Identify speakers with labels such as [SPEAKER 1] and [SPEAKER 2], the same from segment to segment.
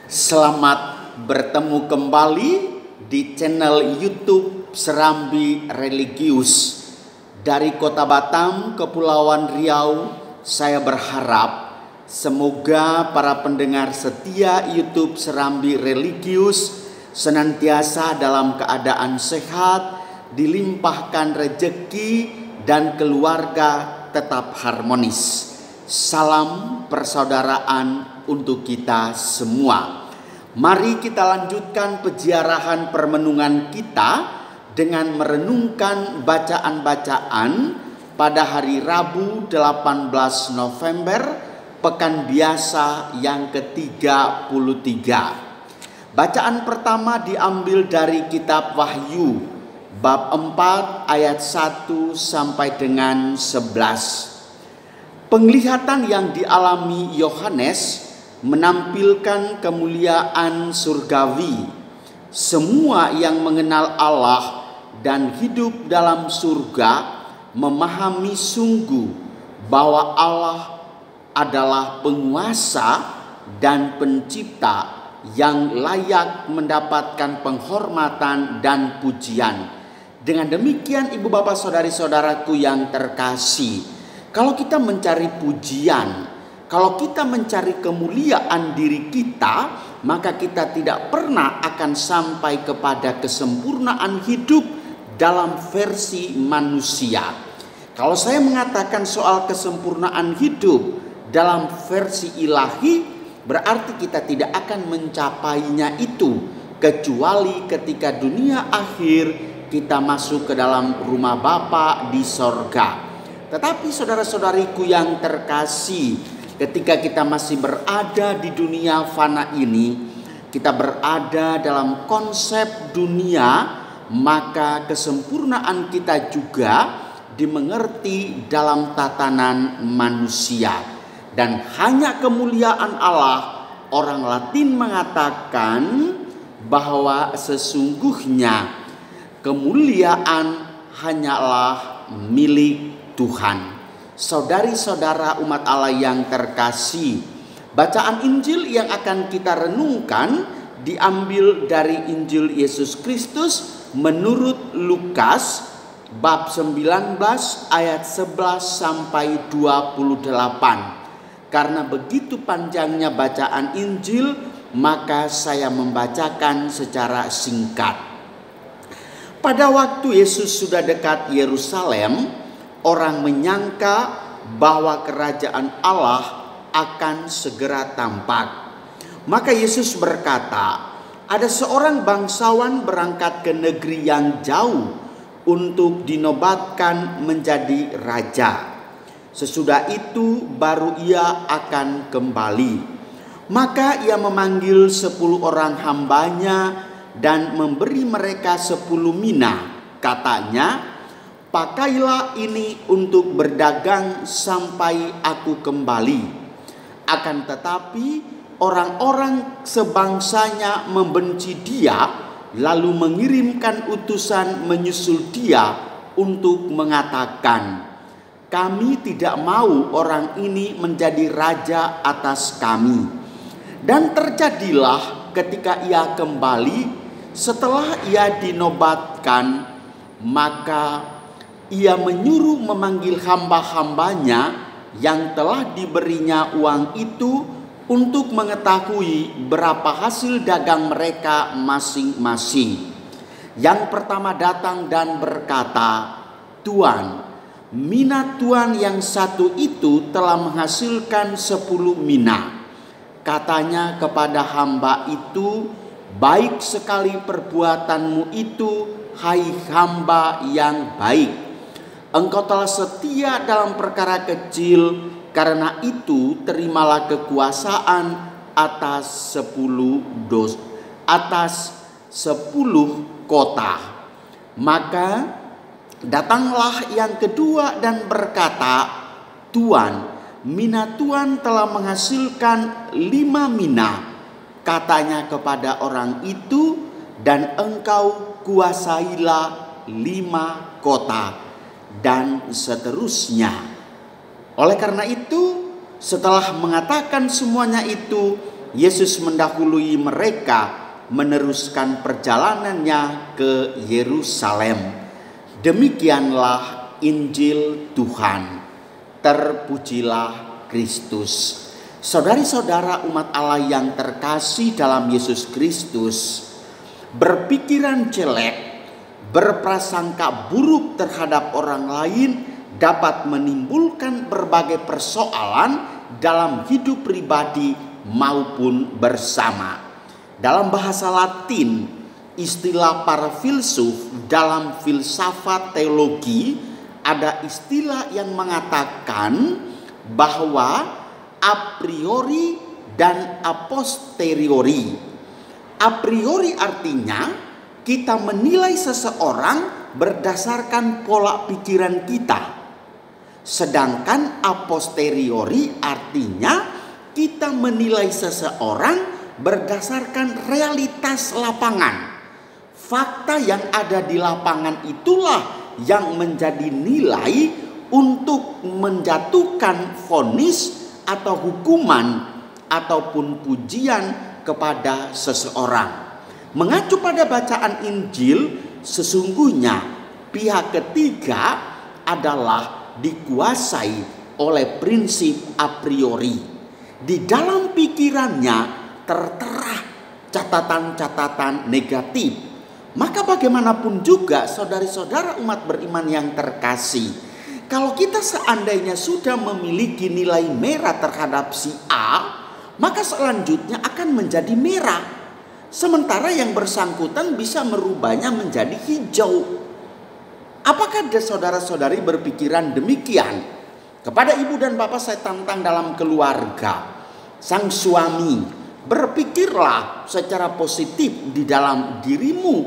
[SPEAKER 1] Selamat bertemu kembali di channel YouTube Serambi Religius. Dari Kota Batam, Kepulauan Riau, saya berharap semoga para pendengar setia YouTube Serambi Religius senantiasa dalam keadaan sehat, dilimpahkan rejeki dan keluarga tetap harmonis. Salam persaudaraan untuk kita semua. Mari kita lanjutkan peziarahan permenungan kita dengan merenungkan bacaan-bacaan pada hari Rabu 18 November, Pekan Biasa yang ke-33. Bacaan pertama diambil dari kitab Wahyu, bab 4 ayat 1 sampai dengan 11. Penglihatan yang dialami Yohanes menampilkan kemuliaan surgawi. Semua yang mengenal Allah dan hidup dalam surga memahami sungguh bahwa Allah adalah penguasa dan pencipta yang layak mendapatkan penghormatan dan pujian. Dengan demikian, ibu bapak saudari-saudaraku yang terkasih, kalau kita mencari pujian, kalau kita mencari kemuliaan diri kita, maka kita tidak pernah akan sampai kepada kesempurnaan hidup dalam versi manusia. Kalau saya mengatakan soal kesempurnaan hidup dalam versi ilahi, berarti kita tidak akan mencapainya itu, kecuali ketika dunia akhir kita masuk ke dalam rumah Bapa di sorga. Tetapi saudara-saudariku yang terkasih, ketika kita masih berada di dunia fana ini, kita berada dalam konsep dunia, maka kesempurnaan kita juga dimengerti dalam tatanan manusia. Dan hanya kemuliaan Allah, orang Latin mengatakan bahwa sesungguhnya kemuliaan hanyalah milik Tuhan. Saudari-saudara umat Allah yang terkasih, bacaan Injil yang akan kita renungkan diambil dari Injil Yesus Kristus menurut Lukas bab 19 ayat 11 sampai 28. Karena begitu panjangnya bacaan Injil, maka saya membacakan secara singkat. Pada waktu Yesus sudah dekat Yerusalem, orang menyangka bahwa kerajaan Allah akan segera tampak. Maka Yesus berkata, ada seorang bangsawan berangkat ke negeri yang jauh untuk dinobatkan menjadi raja. Sesudah itu baru ia akan kembali. Maka ia memanggil 10 orang hambanya dan memberi mereka 10 mina. Katanya, pakailah ini untuk berdagang sampai aku kembali. Akan tetapi orang-orang sebangsanya membenci dia, lalu mengirimkan utusan menyusul dia untuk mengatakan, kami tidak mau orang ini menjadi raja atas kami. Dan terjadilah ketika ia kembali, setelah ia dinobatkan, maka ia menyuruh memanggil hamba-hambanya yang telah diberinya uang itu untuk mengetahui berapa hasil dagang mereka masing-masing. Yang pertama datang dan berkata, Tuan, mina Tuan yang satu itu telah menghasilkan 10 mina. Katanya kepada hamba itu, baik sekali perbuatanmu itu, hai hamba yang baik. Engkau telah setia dalam perkara kecil, karena itu terimalah kekuasaan atas 10 kota. Maka datanglah yang kedua dan berkata, Tuan, mina Tuan telah menghasilkan 5 mina. Katanya kepada orang itu, dan engkau kuasailah 5 kota. Dan seterusnya. Oleh karena itu, setelah mengatakan semuanya itu, Yesus mendahului mereka meneruskan perjalanannya ke Yerusalem. Demikianlah Injil Tuhan. Terpujilah Kristus. Saudari-saudara umat Allah yang terkasih dalam Yesus Kristus, berpikiran jelek, berprasangka buruk terhadap orang lain dapat menimbulkan berbagai persoalan dalam hidup pribadi maupun bersama. Dalam bahasa Latin, istilah para filsuf dalam filsafat teologi, ada istilah yang mengatakan bahwa a priori dan a posteriori. A priori artinya kita menilai seseorang berdasarkan pola pikiran kita. Sedangkan a posteriori artinya kita menilai seseorang berdasarkan realitas lapangan. Fakta yang ada di lapangan itulah yang menjadi nilai untuk menjatuhkan vonis atau hukuman ataupun pujian kepada seseorang. Mengacu pada bacaan Injil, sesungguhnya pihak ketiga adalah dikuasai oleh prinsip a priori. Di dalam pikirannya tertera catatan-catatan negatif. Maka bagaimanapun juga saudari-saudara umat beriman yang terkasih, kalau kita seandainya sudah memiliki nilai merah terhadap si A, maka selanjutnya akan menjadi merah. Sementara yang bersangkutan bisa merubahnya menjadi hijau. Apakah saudara-saudari berpikiran demikian? Kepada ibu dan bapak saya tantang dalam keluarga, sang suami, berpikirlah secara positif di dalam dirimu.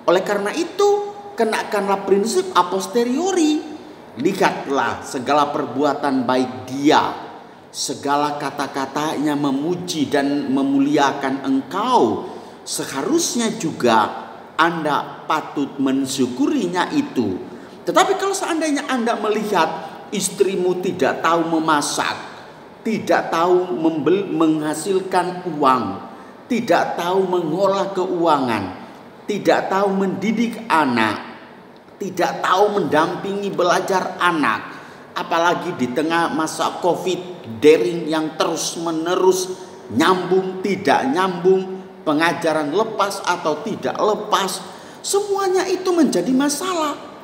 [SPEAKER 1] Oleh karena itu, kenakanlah prinsip a posteriori. Lihatlah segala perbuatan baik dia, segala kata-katanya memuji dan memuliakan engkau. Seharusnya juga Anda patut mensyukurinya itu. Tetapi kalau seandainya Anda melihat istrimu tidak tahu memasak, tidak tahu menghasilkan uang, tidak tahu mengolah keuangan, tidak tahu mendidik anak, tidak tahu mendampingi belajar anak, apalagi di tengah masa COVID daring yang terus menerus, nyambung tidak nyambung, pengajaran lepas atau tidak lepas, semuanya itu menjadi masalah.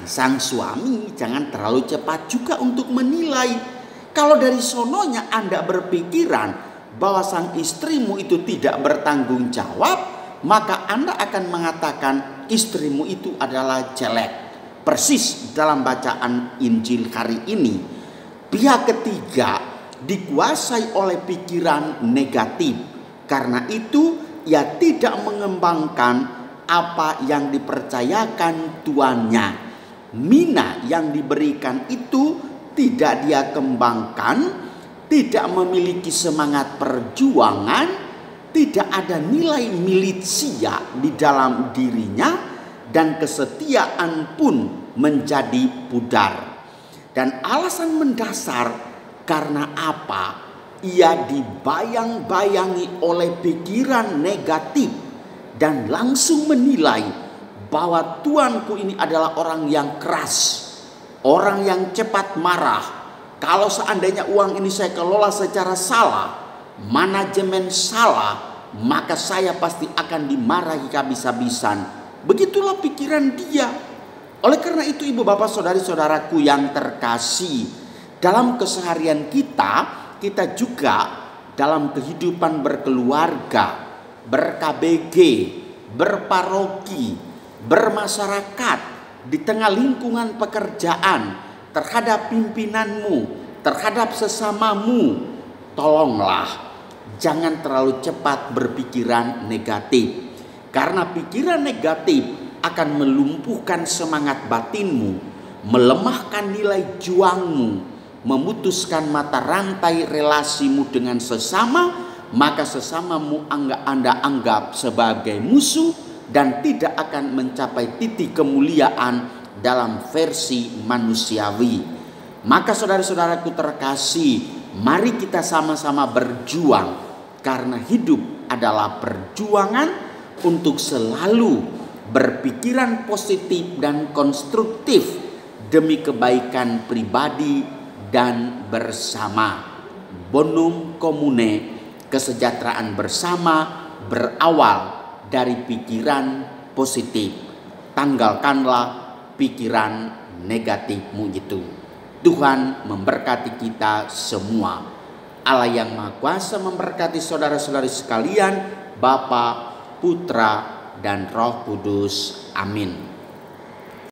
[SPEAKER 1] Sang suami jangan terlalu cepat juga untuk menilai. Kalau dari sononya Anda berpikiran bahwa sang istrimu itu tidak bertanggung jawab, maka Anda akan mengatakan istrimu itu adalah jelek. Persis dalam bacaan Injil hari ini, pihak ketiga dikuasai oleh pikiran negatif. Karena itu ia tidak mengembangkan apa yang dipercayakan tuannya. Mina yang diberikan itu tidak dia kembangkan, tidak memiliki semangat perjuangan, tidak ada nilai militia di dalam dirinya, dan kesetiaan pun menjadi pudar. Dan alasan mendasar karena apa? Ia dibayang-bayangi oleh pikiran negatif dan langsung menilai bahwa tuanku ini adalah orang yang keras, orang yang cepat marah. Kalau seandainya uang ini saya kelola secara salah, manajemen salah, maka saya pasti akan dimarahi habis-habisan. Begitulah pikiran dia. Oleh karena itu ibu bapak saudari-saudaraku yang terkasih, dalam keseharian kita juga dalam kehidupan berkeluarga, ber-KBG, berparoki, bermasyarakat, di tengah lingkungan pekerjaan, terhadap pimpinanmu, terhadap sesamamu, tolonglah jangan terlalu cepat berpikiran negatif. Karena pikiran negatif akan melumpuhkan semangat batinmu, melemahkan nilai juangmu, memutuskan mata rantai relasimu dengan sesama, maka sesamamu Anda anggap sebagai musuh dan tidak akan mencapai titik kemuliaan dalam versi manusiawi. Maka saudara-saudaraku terkasih, mari kita sama-sama berjuang karena hidup adalah perjuangan untuk selalu berpikiran positif dan konstruktif demi kebaikan pribadi dan bersama. Bonum Commune, kesejahteraan bersama berawal dari pikiran positif. Tanggalkanlah pikiran negatifmu itu. Tuhan memberkati kita semua. Allah yang Maha Kuasa memberkati saudara-saudari sekalian, Bapa, Putra, dan Roh Kudus. Amin.